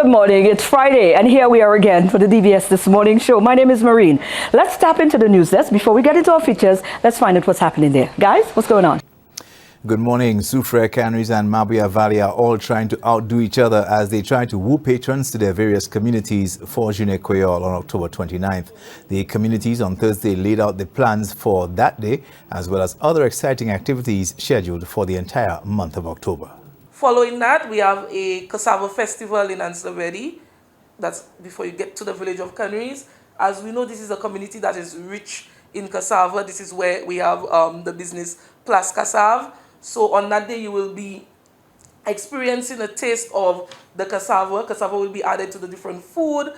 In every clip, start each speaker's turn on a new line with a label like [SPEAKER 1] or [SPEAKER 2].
[SPEAKER 1] Good morning, it's Friday, and here we are again for the DBS This Morning Show. My name is Maureen. Let's tap into the news desk. Before we get into our features, let's find out what's happening there. Guys, what's going on?
[SPEAKER 2] Good morning. Soufrière Canneries and Mabia Valley are all trying to outdo each other as they try to woo patrons to their various communities for Journée Créole on October 29th. The communities on Thursday laid out the plans for that day, as well as other exciting activities scheduled for the entire month of October.
[SPEAKER 3] Following that, we have a cassava festival in Anslavedi. That's before you get to the village of Canneries. As we know, this is a community that is rich in cassava. This is where we have the business Plus Cassave. So on that day, you will be experiencing a taste of the cassava. Cassava will be added to the different food.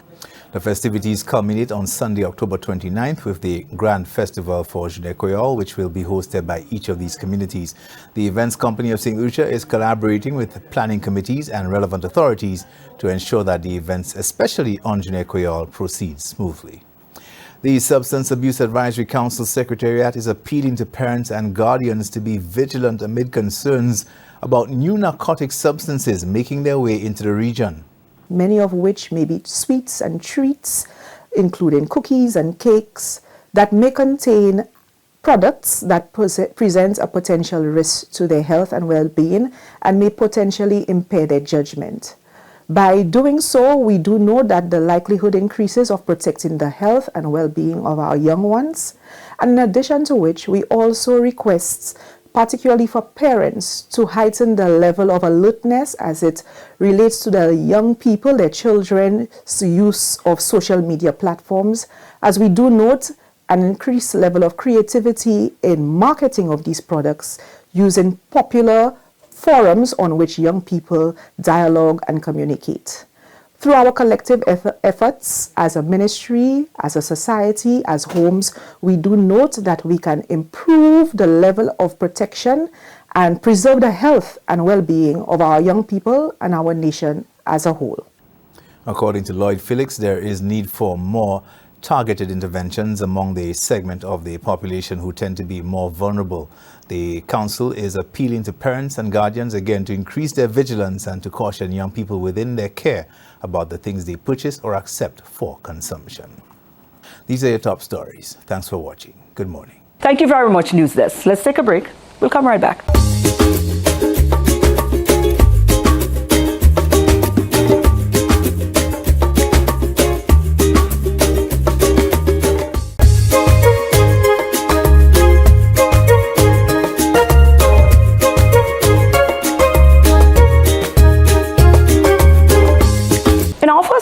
[SPEAKER 2] The festivities culminate on Sunday, October 29th with the Grand Festival for Journée Créole, which will be hosted by each of these communities. The Events Company of St. Lucia is collaborating with planning committees and relevant authorities to ensure that the events, especially on Journée Créole, proceed smoothly. The Substance Abuse Advisory Council Secretariat is appealing to parents and guardians to be vigilant amid concerns about new narcotic substances making their way into the region.
[SPEAKER 4] Many of which may be sweets and treats, including cookies and cakes, that may contain products that present a potential risk to their health and well-being and may potentially impair their judgment. By doing so, we do know that the likelihood increases of protecting the health and well-being of our young ones. And in addition to which, we also request, particularly for parents, to heighten the level of alertness as it relates to the young people, their children's use of social media platforms, as we do note an increased level of creativity in marketing of these products using popular forums on which young people dialogue and communicate. Through our collective efforts as a ministry, as a society, as homes, we do note that we can improve the level of protection and preserve the health and well-being of our young people and our nation as a whole.
[SPEAKER 2] According to Lloyd Felix, there is need for more targeted interventions among the segment of the population who tend to be more vulnerable. The council is appealing to parents and guardians again to increase their vigilance and to caution young people within their care about the things they purchase or accept for consumption. These are your top stories. Thanks for watching. Good morning.
[SPEAKER 1] Thank you very much, News Desk. Let's take a break. We'll come right back.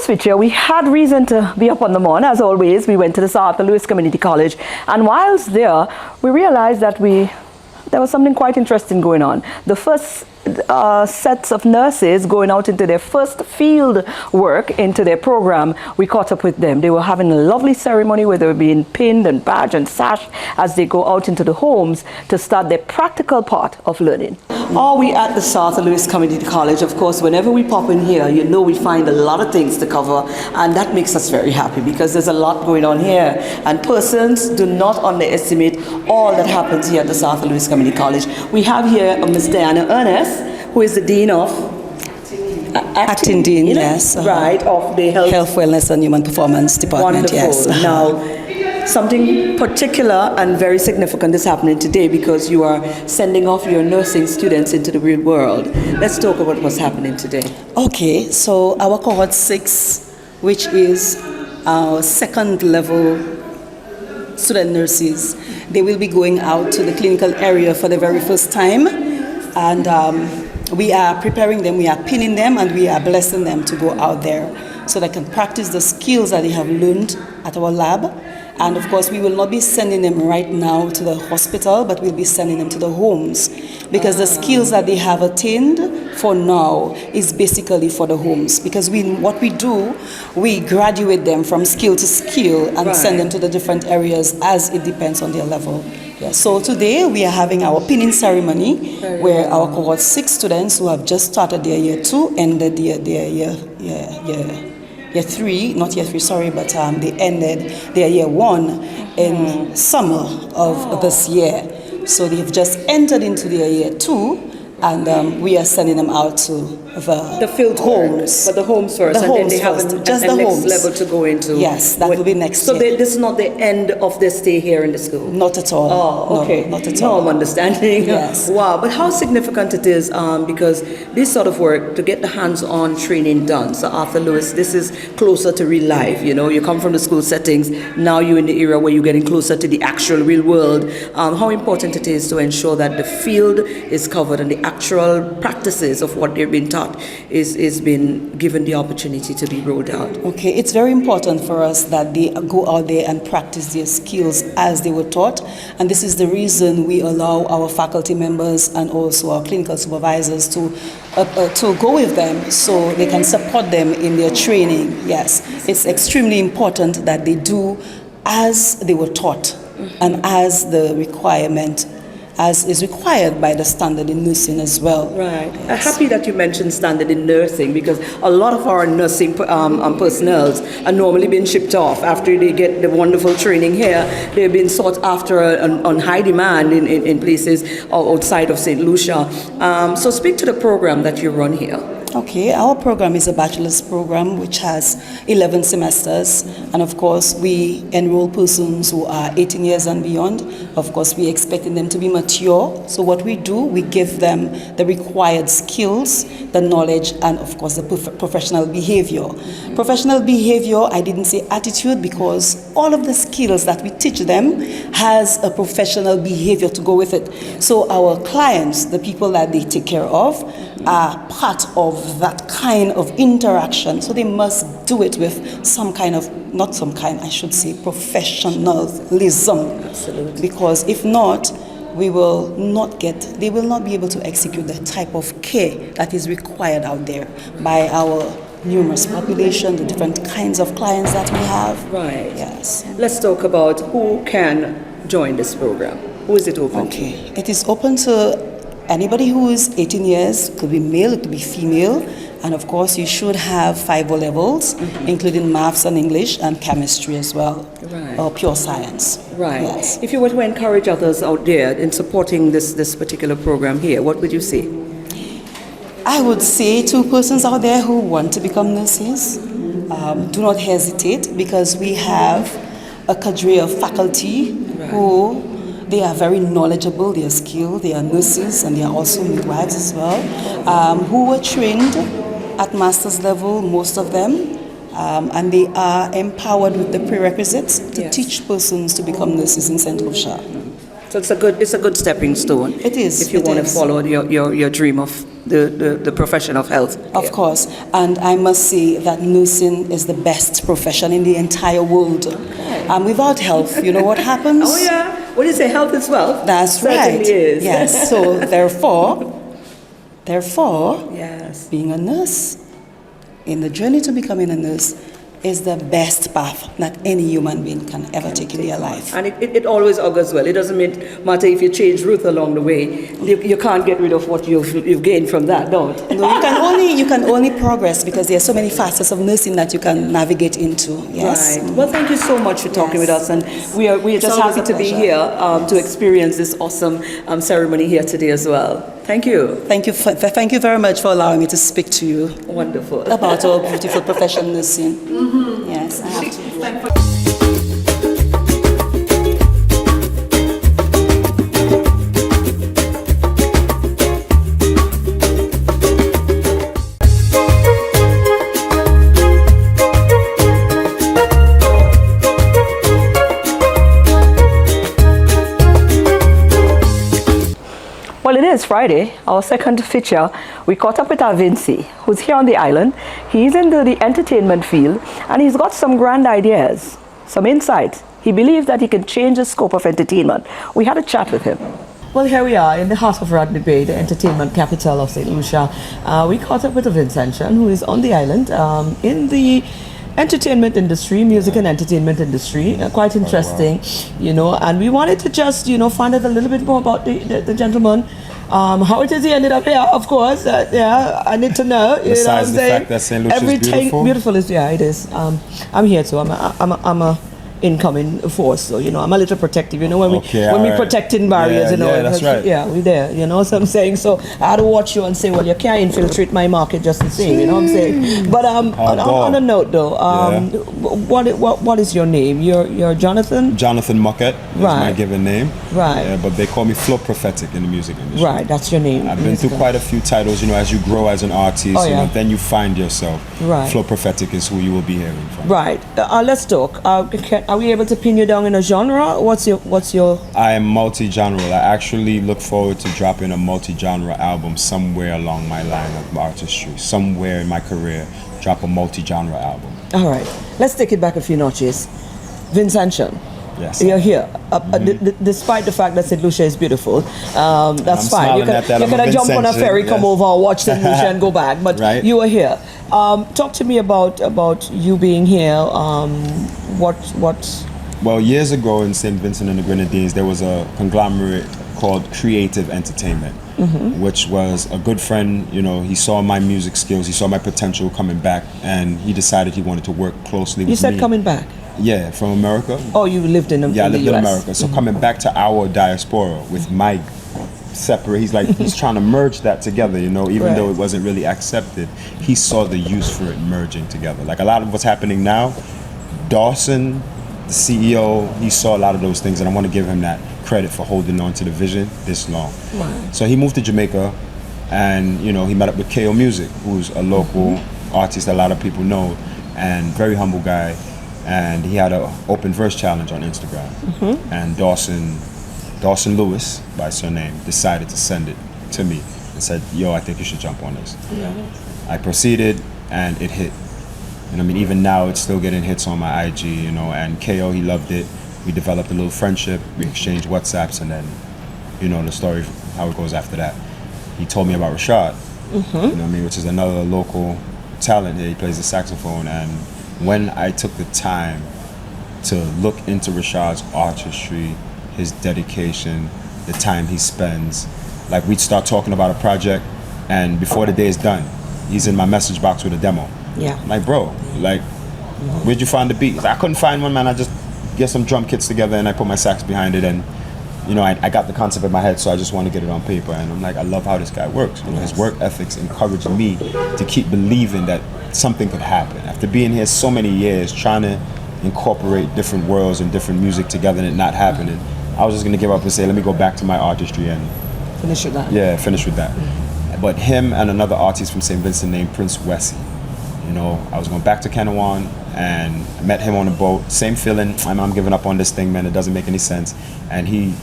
[SPEAKER 1] Feature, we had reason to be up on the morn. As always, we went to the South Louis Community College, and whilst there, we realized that there was something quite interesting going on. The first sets of nurses going out into their first field work into their program, we caught up with them. They were having a lovely ceremony where they were being pinned and badged and sashed as they go out into the homes to start their practical part of learning.
[SPEAKER 5] Are we at the South Louis Community College? Of course, whenever we pop in here, you know we find a lot of things to cover, and that makes us very happy because there's a lot going on here. And persons do not underestimate all that happens here at the South Louis Community College. We have here Ms. Diana Ernest, who is the Dean of
[SPEAKER 6] Acting Dean, yes.
[SPEAKER 5] Right, of the
[SPEAKER 6] Health, Wellness and Human Performance Department,
[SPEAKER 5] Wonderful.
[SPEAKER 6] Yes.
[SPEAKER 5] Now, something particular and very significant is happening today because you are sending off your nursing students into the real world. Let's talk about what's happening today.
[SPEAKER 6] Okay, so our cohort 6, which is our second level student nurses, they will be going out to the clinical area for the very first time, and we are preparing them, we are pinning them, and we are blessing them to go out there so they can practice the skills that they have learned at our lab. And of course, we will not be sending them right now to the hospital, but we'll be sending them to the homes because the skills that they have attained for now is basically for the homes. Because what we do, we graduate them from skill to skill and send them to the different areas as it depends on their level. Yeah, so today we are having our pinning ceremony where our cohort 6 students who have just started their year 2 ended their year 3, not year 3, sorry, but they ended their year 1 in summer of this year. So they've just entered into their year 2 and we are sending them out to the
[SPEAKER 5] field
[SPEAKER 6] homes.
[SPEAKER 5] But the homes first,
[SPEAKER 6] The
[SPEAKER 5] and then
[SPEAKER 6] homes
[SPEAKER 5] they have
[SPEAKER 6] first,
[SPEAKER 5] a
[SPEAKER 6] just the
[SPEAKER 5] next
[SPEAKER 6] homes.
[SPEAKER 5] level to go into.
[SPEAKER 6] Yes, that will be next
[SPEAKER 5] So
[SPEAKER 6] year.
[SPEAKER 5] this is not the end of their stay here in the school?
[SPEAKER 6] Not at all.
[SPEAKER 5] Oh, okay.
[SPEAKER 6] No, not at
[SPEAKER 5] Now
[SPEAKER 6] all.
[SPEAKER 5] I'm understanding.
[SPEAKER 6] Yes.
[SPEAKER 5] Wow, but how significant it is because this sort of work, to get the hands-on training done. So Arthur Lewis, this is closer to real life. You know, you come from the school settings, now you're in the era where you're getting closer to the actual real world. How important it is to ensure that the field is covered and the actual practices of what they're being taught is being given the opportunity to be rolled out.
[SPEAKER 6] Okay, it's very important for us that they go out there and practice their skills as they were taught, and this is the reason we allow our faculty members and also our clinical supervisors to go with them so they can support them in their training. Yes, it's extremely important that they do as they were taught and as the requirement, as is required by the standard in nursing as well.
[SPEAKER 5] Right. I'm happy that you mentioned standard in nursing, because a lot of our nursing personnel are normally being shipped off after they get the wonderful training here. They've been sought after on high demand in places outside of St. Lucia. So speak to the program that you run here.
[SPEAKER 6] Okay, our program is a bachelor's program which has 11 semesters, and of course we enroll persons who are 18 years and beyond. Of course we're expecting them to be mature, so what we do, we give them the required skills, the knowledge, and of course the professional behavior. Professional behavior, I didn't say attitude, because all of the skills that we teach them has a professional behavior to go with it. So our clients, the people that they take care of, are part of that kind of interaction. So they must do it with some kind of, not some kind, I should say, professionalism.
[SPEAKER 5] Absolutely.
[SPEAKER 6] Because if not, they will not be able to execute the type of care that is required out there by our numerous population, the different kinds of clients that we have.
[SPEAKER 5] Right.
[SPEAKER 6] Yes.
[SPEAKER 5] Let's talk about who can join this program. Who is it open to?
[SPEAKER 6] Okay. It is open to anybody who is 18 years. It could be male, it could be female, and of course you should have 5 O levels, including maths and English and chemistry as well,
[SPEAKER 5] Right.
[SPEAKER 6] or pure science.
[SPEAKER 5] Right.
[SPEAKER 6] Yes.
[SPEAKER 5] If you were to encourage others out there in supporting this particular program here, what would you say?
[SPEAKER 6] I would say to persons out there who want to become nurses, do not hesitate, because we have a cadre of faculty who they are very knowledgeable, they are skilled, they are nurses, and they are also midwives as well, who were trained at master's level, most of them, and they are empowered with the prerequisites to teach persons to become nurses in St. Lucia.
[SPEAKER 5] So it's a good stepping stone.
[SPEAKER 6] It is.
[SPEAKER 5] If you want to follow your dream of the profession of health.
[SPEAKER 6] Of course, and I must say that nursing is the best profession in the entire world. Without health, you know what happens?
[SPEAKER 5] Oh yeah. What do you say? Health is wealth.
[SPEAKER 6] That's
[SPEAKER 5] Certainly
[SPEAKER 6] right.
[SPEAKER 5] is.
[SPEAKER 6] Yes. So therefore,
[SPEAKER 5] yes,
[SPEAKER 6] being a nurse, in the journey to becoming a nurse, is the best path that any human being can ever take in their life.
[SPEAKER 5] And it always augurs well. It doesn't matter if you change route along the way. You can't get rid of what you've gained from that, don't?
[SPEAKER 6] No, you can only progress, because there are so many facets of nursing that you can navigate into. Yes.
[SPEAKER 5] Right. Well, thank you so much for talking with us, and we are just
[SPEAKER 6] always
[SPEAKER 5] happy
[SPEAKER 6] a
[SPEAKER 5] to be
[SPEAKER 6] pleasure.
[SPEAKER 5] here to experience this awesome ceremony here today as well. Thank you.
[SPEAKER 6] Thank you very much for allowing me to speak to you
[SPEAKER 5] Wonderful.
[SPEAKER 6] about our beautiful profession, nursing. Yes, I have to.
[SPEAKER 1] Well, it is Friday, our second feature. We caught up with our Vinci, who's here on the island. He's into the entertainment field, and he's got some grand ideas, some insights. He believes that he can change the scope of entertainment. We had a chat with him. Well, here we are in the heart of Rodney Bay, the entertainment capital of St. Lucia. We caught up with a Vincentian who is on the island in the entertainment industry, music and entertainment industry. Quite interesting, you know, and we wanted to just, you know, find out a little bit more about the gentleman. How it is he ended up here, of course. Yeah, I need to know.
[SPEAKER 7] Besides the fact that St. Lucia is
[SPEAKER 1] everything
[SPEAKER 7] beautiful.
[SPEAKER 1] Beautiful is, yeah, it is. I'm here too. I'm a
[SPEAKER 5] incoming force. So, you know, I'm a little protective, you know, when
[SPEAKER 7] Okay,
[SPEAKER 5] we
[SPEAKER 7] alright.
[SPEAKER 5] protecting barriers,
[SPEAKER 7] Yeah,
[SPEAKER 5] you know.
[SPEAKER 7] yeah, that's right.
[SPEAKER 5] Yeah, we're there, you know what I'm saying? So I had to watch you and say, well, you can't infiltrate my market just the same, you know what I'm saying? But on a note though, what is your name? You're Jonathan?
[SPEAKER 7] Jonathan Muckett is my
[SPEAKER 5] Right.
[SPEAKER 7] given name.
[SPEAKER 5] Right.
[SPEAKER 7] Yeah, but they call me Flow Prophetic in the music industry.
[SPEAKER 5] Right, that's your name.
[SPEAKER 7] I've been through quite a few titles, you know, as you grow as an artist,
[SPEAKER 5] Oh,
[SPEAKER 7] you
[SPEAKER 5] yeah.
[SPEAKER 7] know, then you find yourself.
[SPEAKER 5] Right.
[SPEAKER 7] Flow Prophetic is who you will be hearing from.
[SPEAKER 5] Right. Let's talk. Are we able to pin you down in a genre? What's your?
[SPEAKER 7] I am multi-genre. I actually look forward to dropping a multi-genre album somewhere along my line of artistry. Somewhere in my career, drop a multi-genre album.
[SPEAKER 5] All right. Let's take it back a few notches. Vincentian.
[SPEAKER 7] Yes.
[SPEAKER 5] You're here. Despite the fact that St. Lucia is beautiful, that's
[SPEAKER 7] I'm
[SPEAKER 5] fine. You
[SPEAKER 7] smiling at that.
[SPEAKER 5] can
[SPEAKER 7] I'm a
[SPEAKER 5] jump on a
[SPEAKER 7] Vincentian,
[SPEAKER 5] ferry, come
[SPEAKER 7] yes.
[SPEAKER 5] over, watch St. Lucia, and go back. But
[SPEAKER 7] Right.
[SPEAKER 5] you are here. Talk to me about you being here. What?
[SPEAKER 7] Well, years ago in St. Vincent and the Grenadines, there was a conglomerate called Creative Entertainment, which was a good friend. You know, he saw my music skills, he saw my potential coming back, and he decided he wanted to work closely with me.
[SPEAKER 5] You said coming back.
[SPEAKER 7] Yeah, from America.
[SPEAKER 5] Oh, you lived in
[SPEAKER 7] Yeah, I
[SPEAKER 5] the
[SPEAKER 7] lived in
[SPEAKER 5] US.
[SPEAKER 7] America. So coming back to our diaspora with my separate, he's trying to merge that together, you know, even
[SPEAKER 5] Right.
[SPEAKER 7] though it wasn't really accepted. He saw the use for it merging together. Like a lot of what's happening now, Dawson, the CEO, he saw a lot of those things, and I want to give him that credit for holding on to the vision this long.
[SPEAKER 5] Right.
[SPEAKER 7] So he moved to Jamaica, and you know, he met up with KO Music, who's a local artist that a lot of people know, and very humble guy. And he had an open verse challenge on Instagram, and Dawson Lewis, by surname, decided to send it to me and said, "Yo, I think you should jump on this."
[SPEAKER 5] Yeah.
[SPEAKER 7] I proceeded, and it hit. And I mean, even now, it's still getting hits on my IG, you know. And KO, he loved it. We developed a little friendship. We exchanged WhatsApps, and then, you know, the story, how it goes after that. He told me about Rashad, you know what I mean, which is another local talent here. He plays the saxophone, and when I took the time to look into Rashad's artistry, his dedication, the time he spends, like we'd start talking about a project, and before the day is done, he's in my message box with a demo.
[SPEAKER 5] Yeah.
[SPEAKER 7] I'm like, bro, like, where'd you find the beat? He's like, I couldn't find one, man. I just get some drum kits together and I put my sax behind it, and you know, I got the concept in my head, so I just want to get it on paper. And I'm like, I love how this guy works. You know, his work ethics encouraged me to keep believing that something could happen. After being here so many years, trying to incorporate different worlds and different music together and it not happening, I was just gonna give up and say, let me go back to my artistry and
[SPEAKER 5] Finish with that.
[SPEAKER 7] yeah, finish with that. But him and another artist from St. Vincent named Prince Wessie, you know, I was going back to Kanawan and I met him on a boat. Same feeling, I'm giving up on this thing, man. It doesn't make any sense. And he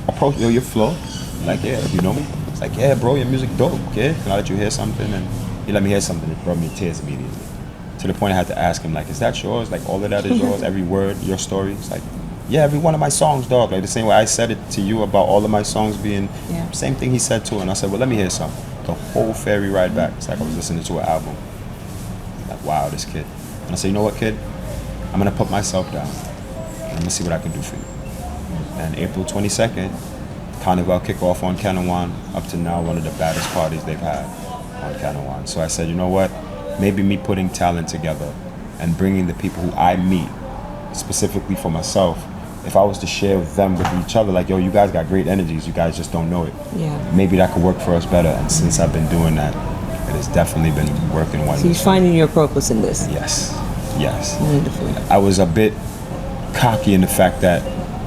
[SPEAKER 7] approached, yo, your flow? Like, yeah, you know me? It's like, yeah, bro, your music dope, kid. Can I let you hear something? And he let me hear something. It brought me to tears immediately. To the point I had to ask him, like, is that yours? Like, all of that is yours? Every word, your story? It's like, yeah, every one of my songs, dog. Like the same way I said it to you about all of my songs being, same thing he said too. And I said, well, let me hear some. The whole ferry ride back. It's like I was listening to an album. Like, wow, this kid. And I said, you know what, kid? I'm gonna put myself down. And I'm gonna see what I can do for you. And April 22nd, Carnival kickoff on Kanawan. Up to now, one of the baddest parties they've had on Kanawan. So I said, you know what? Maybe me putting talent together and bringing the people who I meet, specifically for myself, if I was to share with them with each other, like, yo, you guys got great energies, you guys just don't know it.
[SPEAKER 5] Yeah.
[SPEAKER 7] Maybe that could work for us better. And since I've been doing that, it has definitely been working wonders.
[SPEAKER 5] So you're finding your purpose in this.
[SPEAKER 7] Yes, yes.
[SPEAKER 5] Wonderful.
[SPEAKER 7] I was a bit cocky in the fact that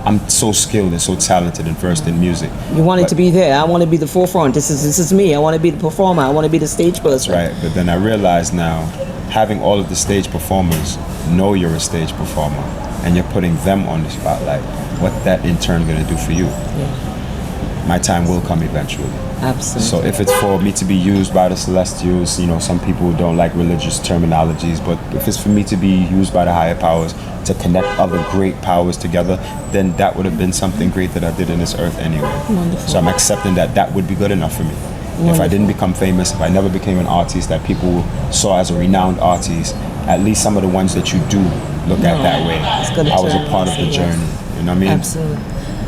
[SPEAKER 7] I'm so skilled and so talented and versed in music.
[SPEAKER 5] You wanted
[SPEAKER 7] But-
[SPEAKER 5] to be there. I want to be the forefront. This is me. I want to be the performer. I want to be the stage person.
[SPEAKER 7] Right, but then I realize now, having all of the stage performers know you're a stage performer, and you're putting them on the spotlight, what that in turn gonna do for you?
[SPEAKER 5] Yeah.
[SPEAKER 7] My time will come eventually.
[SPEAKER 5] Absolutely.
[SPEAKER 7] So if it's for me to be used by the celestials, you know, some people don't like religious terminologies, but if it's for me to be used by the higher powers to connect other great powers together, then that would have been something great that I did in this earth anyway.
[SPEAKER 5] Wonderful.
[SPEAKER 7] So I'm accepting that that would be good enough for me. If I didn't become famous, if I never became an artist that people saw as a renowned artist, at least some of the ones that you do look at that way,
[SPEAKER 5] gonna
[SPEAKER 7] I was a
[SPEAKER 5] turn
[SPEAKER 7] part of the
[SPEAKER 5] yes.
[SPEAKER 7] journey. You know what I mean?
[SPEAKER 5] Absolutely.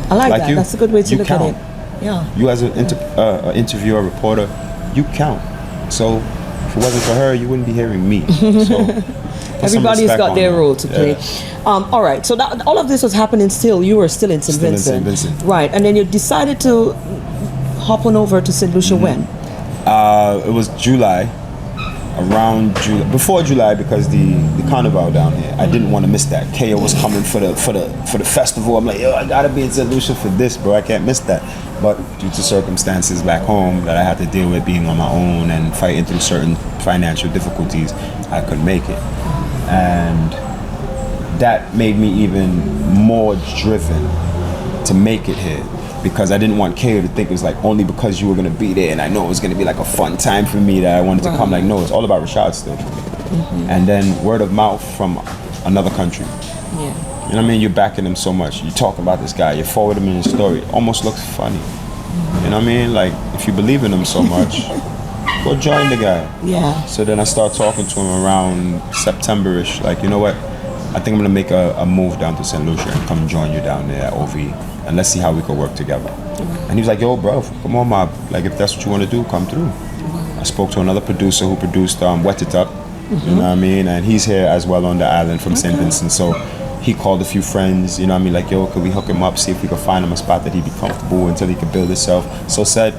[SPEAKER 5] I like that.
[SPEAKER 7] you,
[SPEAKER 5] That's a good way to
[SPEAKER 7] you
[SPEAKER 5] look
[SPEAKER 7] count.
[SPEAKER 5] at it. Yeah.
[SPEAKER 7] You as an interviewer, reporter, you count. So if it wasn't for her, you wouldn't be hearing me. So some
[SPEAKER 5] Everybody's
[SPEAKER 7] respect
[SPEAKER 5] got
[SPEAKER 7] on
[SPEAKER 5] their
[SPEAKER 7] them.
[SPEAKER 5] role to play.
[SPEAKER 7] Yeah.
[SPEAKER 5] All right, so all of this was happening still. You were still in St.
[SPEAKER 7] Still in
[SPEAKER 5] Vincent.
[SPEAKER 7] St. Vincent.
[SPEAKER 5] Right, and then you decided to hop on over to St. Lucia when?
[SPEAKER 7] It was July, around July, before July, because the carnival down here. I didn't want to miss that. KO was coming for the festival. I'm like, yo, I gotta be in St. Lucia for this, bro. I can't miss that. But due to circumstances back home that I had to deal with, being on my own and fighting through certain financial difficulties, I couldn't make it. And that made me even more driven to make it here, because I didn't want KO to think it was like only because you were gonna be there and I know it was gonna be like a fun time for me that I wanted to come. Like, no, it's all about Rashad still. And then word of mouth from another country.
[SPEAKER 5] Yeah.
[SPEAKER 7] You know what I mean? You're backing him so much. You talk about this guy. You forward him in his story. It almost looks funny. You know what I mean? Like, if you believe in him so much, go join the guy.
[SPEAKER 5] Yeah.
[SPEAKER 7] So then I start talking to him around September-ish. Like, you know what? I think I'm gonna make a move down to St. Lucia and come join you down there at OV, and let's see how we could work together. And he was like, yo, bro, come on, mob. Like, if that's what you want to do, come through. I spoke to another producer who produced Wet It Up. You know what I mean? And he's here as well on the island from St. Vincent. So he called a few friends, you know what I mean? Like, yo, could we hook him up, see if we could find him a spot that he'd be comfortable until he could build himself. So said,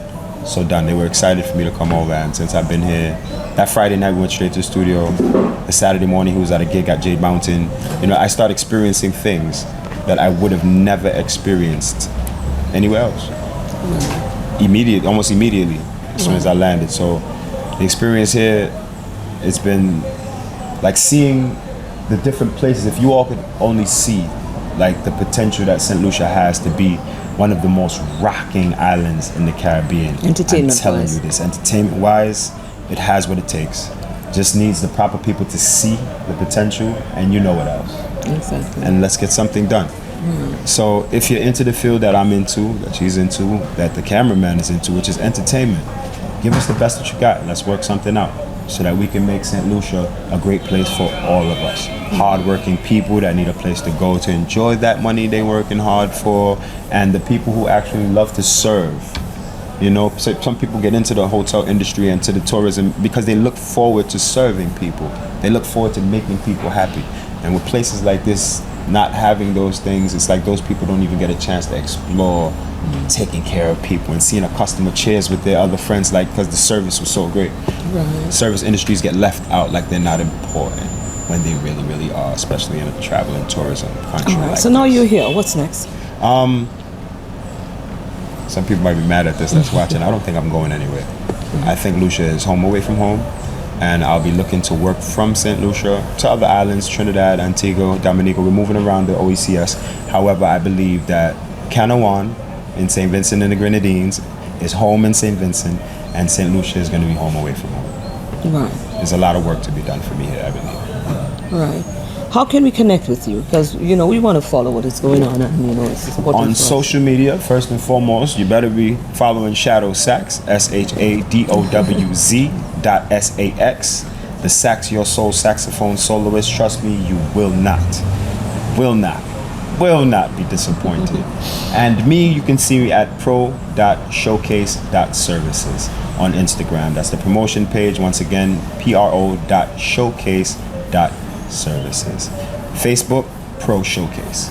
[SPEAKER 7] so done. They were excited for me to come over, and since I've been here, that Friday night we went straight to the studio. The Saturday morning he was at a gig at Jade Mountain. You know, I started experiencing things that I would have never experienced anywhere else. Almost immediately, as soon as I landed. So the experience here, it's been like seeing the different places. If you all could only see like the potential that St. Lucia has to be one of the most rocking islands in the Caribbean.
[SPEAKER 5] Entertainment-wise.
[SPEAKER 7] I'm telling you this, entertainment-wise, it has what it takes. Just needs the proper people to see the potential, and you know what else.
[SPEAKER 5] Exactly.
[SPEAKER 7] And let's get something done. So if you're into the field that I'm into, that she's into, that the cameraman is into, which is entertainment, give us the best that you got. Let's work something out so that we can make St. Lucia a great place for all of us. Hardworking people that need a place to go to enjoy that money they're working hard for, and the people who actually love to serve. You know, so some people get into the hotel industry and to the tourism because they look forward to serving people. They look forward to making people happy. And with places like this not having those things, it's like those people don't even get a chance to explore taking care of people and seeing a customer cheers with their other friends, like, because the service was so great.
[SPEAKER 5] Right.
[SPEAKER 7] Service industries get left out like they're not important when they really, really are, especially in a travel and tourism country.
[SPEAKER 5] All right,
[SPEAKER 7] like
[SPEAKER 5] so now
[SPEAKER 7] this.
[SPEAKER 5] you're here. What's next?
[SPEAKER 7] Some people might be mad at this that's watching. I don't think I'm going anywhere. I think Lucia is home away from home, and I'll be looking to work from St. Lucia to other islands, Trinidad, Antigua, Dominica. We're moving around the OECS. However, I believe that Canawan in St. Vincent and the Grenadines is home in St. Vincent, and St. Lucia is going to be home away from home.
[SPEAKER 5] Right.
[SPEAKER 7] There's a lot of work to be done for me here, I believe.
[SPEAKER 5] Right. How can we connect with you? Because, you know, we want to follow what is going on, and, you know, it's important
[SPEAKER 7] On
[SPEAKER 5] for us.
[SPEAKER 7] social media, first and foremost, you better be following Shadow Sax, SHADOWZ.SAX. The Sax Your Soul saxophone soloist. Trust me, you will not be disappointed. And me, you can see me at pro.showcase.services on Instagram. That's the promotion page. Once again, pro.showcase.services. Facebook, Pro Showcase.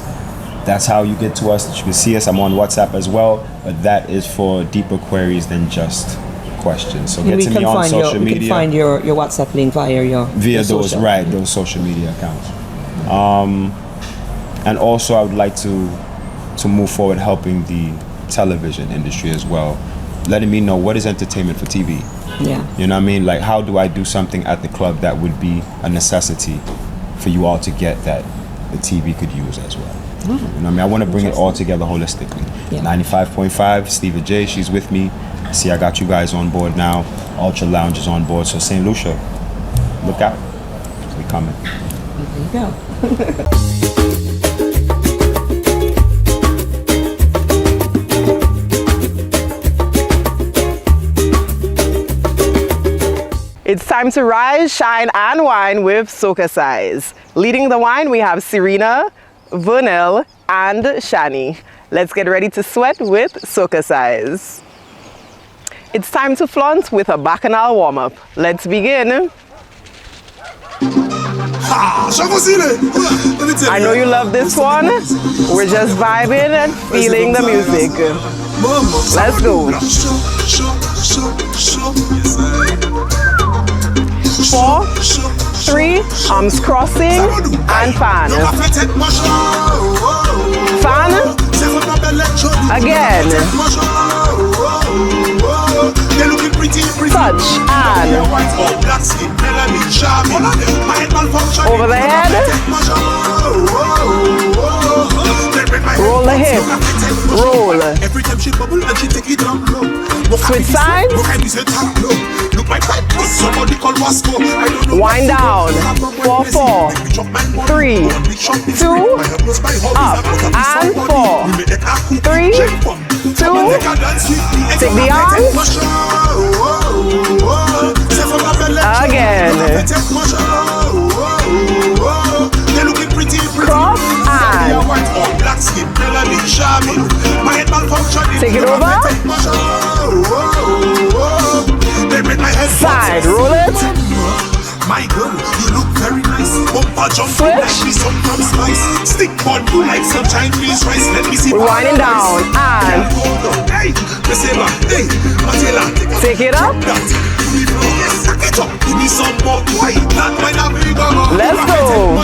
[SPEAKER 7] That's how you get to us. You can see us. I'm on WhatsApp as well, but that is for deeper queries than just questions. So get to me on social media.
[SPEAKER 5] We can find your WhatsApp link via your
[SPEAKER 7] those
[SPEAKER 5] social.
[SPEAKER 7] right, those social media accounts. And also, I would like to move forward helping the television industry as well, letting me know what is entertainment for TV.
[SPEAKER 5] Yeah.
[SPEAKER 7] You know what I mean? Like, how do I do something at the club that would be a necessity for you all to get that the TV could use as well? You know what I mean? I want to bring it all together holistically.
[SPEAKER 5] Yeah.
[SPEAKER 7] 95.5, Steva J, she's with me. See, I got you guys on board now. Ultra Lounge is on board. So St. Lucia, look out. We coming.
[SPEAKER 5] There you go.
[SPEAKER 8] It's time to rise, shine, and wine with SocaCize. Leading the wine, we have Serena, Vernell, and Shani. Let's get ready to sweat with SocaCize. It's time to flaunt with a bacchanal warm-up. Let's begin. I know you love this one. We're just vibing and feeling the music. Let's go. 4, 3, arms crossing and fan. Fan. Again. Touch and over the head. Roll the hip. Roll. Switch sides. Wind down. 4, 4, 3, 2, up and 4, 3, 2. Take the arms. Again. Cross and take it over. Side, roll it.
[SPEAKER 9] My girl, you look very nice.
[SPEAKER 8] Switch.
[SPEAKER 9] Stick on you like some Chinese rice. Let me see.
[SPEAKER 8] We're winding down and take it up. Let's go.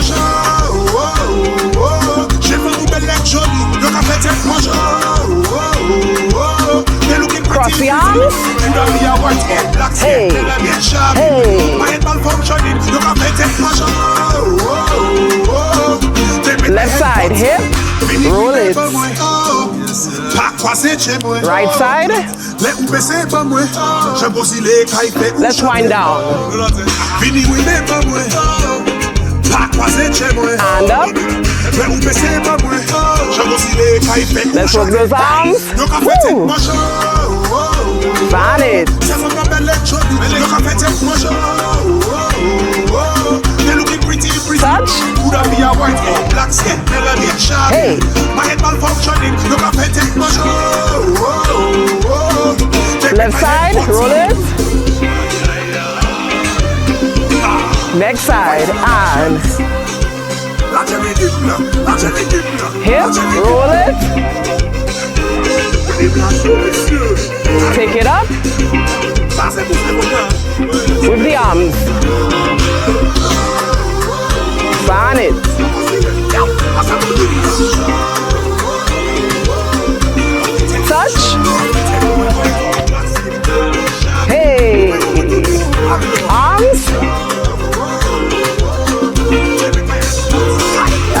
[SPEAKER 8] Cross the arms. Hey, hey. Left side, hip. Roll it. Right side. Let's wind down. And up. Let's work those arms. Woo. Fan it. Touch. Hey. Left side, roll it. Next side, and hip, roll it. Take it up with the arms. Fan it. Touch. Hey. Arms.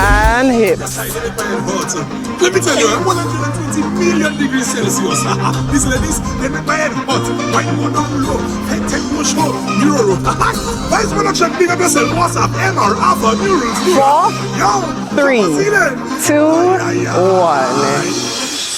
[SPEAKER 8] And hips.
[SPEAKER 9] Let me tell you, 120 million degrees Celsius. These ladies, they make my head hot. Why you go down low? Hey, take no show. Euro. Why is production big up yourself? WhatsApp, MR, Alpha, Neural.
[SPEAKER 8] 4, 3, 2, 1.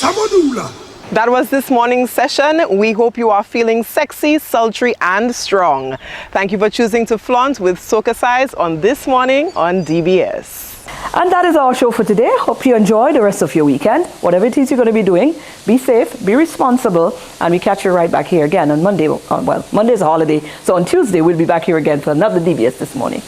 [SPEAKER 9] Samadula.
[SPEAKER 8] That was this morning's session. We hope you are feeling sexy, sultry, and strong. Thank you for choosing to flaunt with SocaCize on This Morning on DBS.
[SPEAKER 1] And that is our show for today. Hope you enjoy the rest of your weekend. Whatever it is you're going to be doing, be safe, be responsible, and we catch you right back here again on Monday. Well, Monday's a holiday, so on Tuesday we'll be back here again for another DBS This Morning.